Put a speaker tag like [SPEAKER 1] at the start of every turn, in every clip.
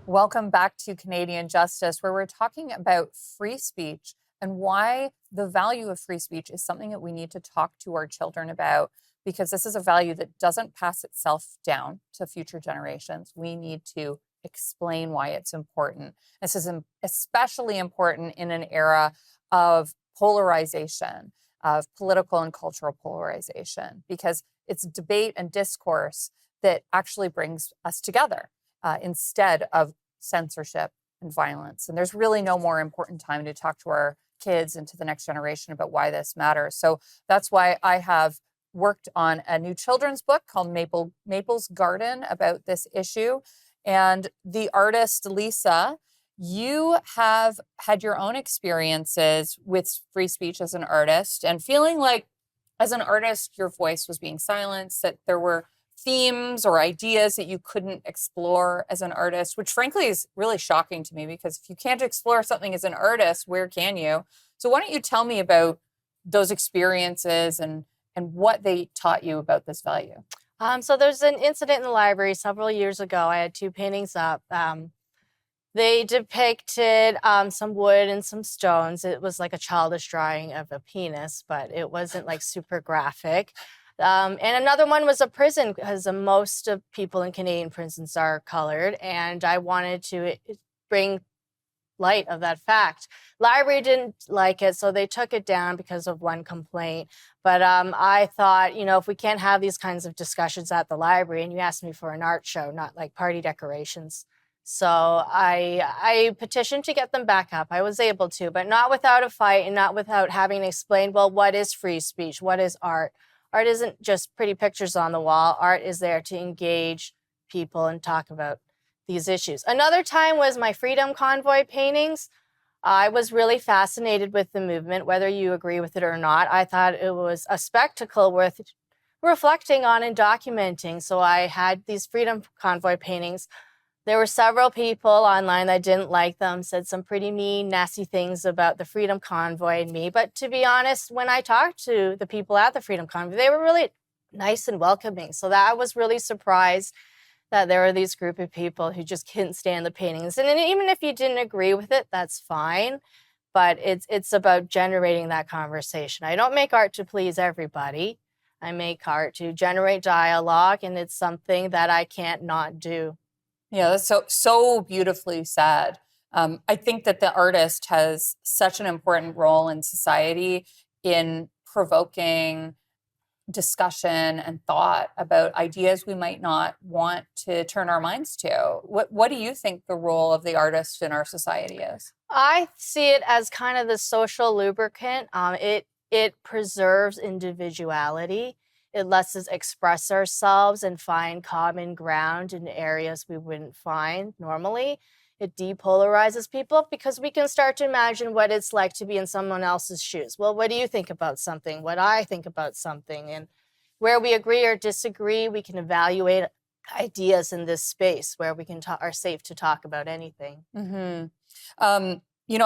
[SPEAKER 1] Welcome back to Canadian Justice, where we're talking about free speech and why the value of free speech is something that we need to talk to our children about, because this is a value that doesn't pass itself down to future generations. We need to explain why it's important. This is especially important in an era of polarization, of political and cultural polarization, because it's debate and discourse that actually brings us together. Instead of censorship and violence. And there's really no more important time to talk to our kids and to the next generation about why this matters. So that's why I have worked on a new children's book called Maple's Garden about this issue. And the artist, Lisa, you have had your own experiences with free speech as an artist and feeling like as an artist, your voice was being silenced, that there were themes or ideas that you couldn't explore as an artist, which frankly is really shocking to me, because if you can't explore something as an artist, where can you? So why don't you tell me about those experiences and what they taught you about this value?
[SPEAKER 2] So there's an incident in the library several years ago. I had two paintings up. They depicted some wood and some stones. It was like a childish drawing of a penis, but it wasn't like super graphic. And another one was a prison, because most of people in Canadian prisons are colored, and I wanted to bring light of that fact. Library didn't like it, so they took it down because of one complaint. But I thought, if we can't have these kinds of discussions at the library, and you asked me for an art show, not like party decorations. So I petitioned to get them back up. I was able to, but not without a fight and not without having to explain, well, what is free speech? What is art? Art isn't just pretty pictures on the wall. Art is there to engage people and talk about these issues. Another time was my Freedom Convoy paintings. I was really fascinated with the movement, whether you agree with it or not. I thought it was a spectacle worth reflecting on and documenting. So I had these Freedom Convoy paintings. There were several people online that didn't like them, said some pretty mean, nasty things about the Freedom Convoy and me. But to be honest, when I talked to the people at the Freedom Convoy, they were really nice and welcoming. So that I was really surprised that there were these group of people who just couldn't stand the paintings. And even if you didn't agree with it, that's fine. But it's about generating that conversation. I don't make art to please everybody. I make art to generate dialogue, and it's something that I can't not do.
[SPEAKER 1] Yeah, that's so beautifully said. I think that the artist has such an important role in society in provoking discussion and thought about ideas we might not want to turn our minds to. What do you think the role of the artist in our society is?
[SPEAKER 2] I see it as kind of the social lubricant. It preserves individuality. It lets us express ourselves and find common ground in areas we wouldn't find normally. It depolarizes people because we can start to imagine what it's like to be in someone else's shoes. Well, what do you think about something? What I think about something? And where we agree or disagree, we can evaluate ideas in this space where we can are safe to talk about anything.
[SPEAKER 1] Mm-hmm. I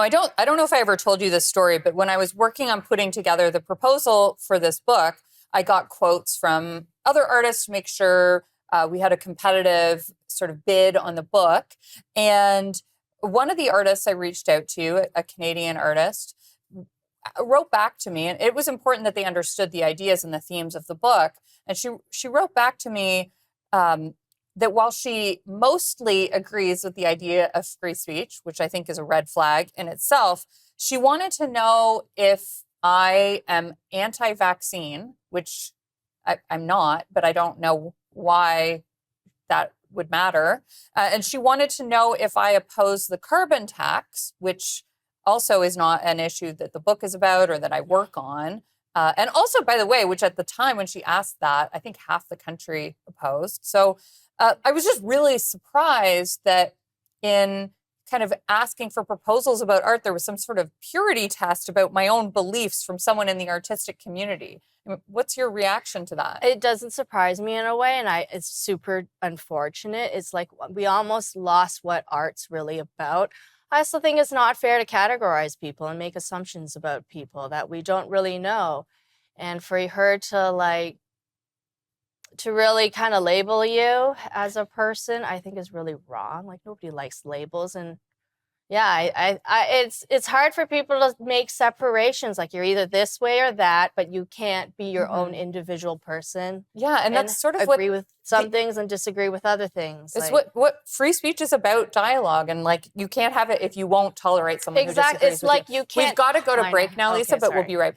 [SPEAKER 1] don't know if I ever told you this story, but when I was working on putting together the proposal for this book, I got quotes from other artists to make sure we had a competitive sort of bid on the book. And one of the artists I reached out to, a Canadian artist, wrote back to me, and it was important that they understood the ideas and the themes of the book. And she wrote back to me that while she mostly agrees with the idea of free speech, which I think is a red flag in itself, she wanted to know if I am anti-vaccine, which I'm not, but I don't know why that would matter. And she wanted to know if I oppose the carbon tax, which also is not an issue that the book is about or that I work on. And also, by the way, which at the time when she asked that, I think half the country opposed. So I was just really surprised that in kind of asking for proposals about art, there was some sort of purity test about my own beliefs from someone in the artistic community. I mean, what's your reaction to that?
[SPEAKER 2] It doesn't surprise me in a way, and it's super unfortunate. It's like we almost lost what art's really about. I also think it's not fair to categorize people and make assumptions about people that we don't really know. And for her to to really kind of label you as a person, I think is really wrong. Like, nobody likes labels. And yeah, it's hard for people to make separations. Like, you're either this way or that, but you can't be your own individual person.
[SPEAKER 1] Yeah, and that's sort of
[SPEAKER 2] agree with some things and disagree with other things.
[SPEAKER 1] It's
[SPEAKER 2] like,
[SPEAKER 1] what free speech is about, dialogue, and like you can't have it if you won't tolerate someone who disagrees
[SPEAKER 2] It's
[SPEAKER 1] with
[SPEAKER 2] like
[SPEAKER 1] you.
[SPEAKER 2] you can't.
[SPEAKER 1] We've got to go to
[SPEAKER 2] I
[SPEAKER 1] break
[SPEAKER 2] know.
[SPEAKER 1] now, Lisa,
[SPEAKER 2] Okay,
[SPEAKER 1] but we'll
[SPEAKER 2] sorry.
[SPEAKER 1] be right back.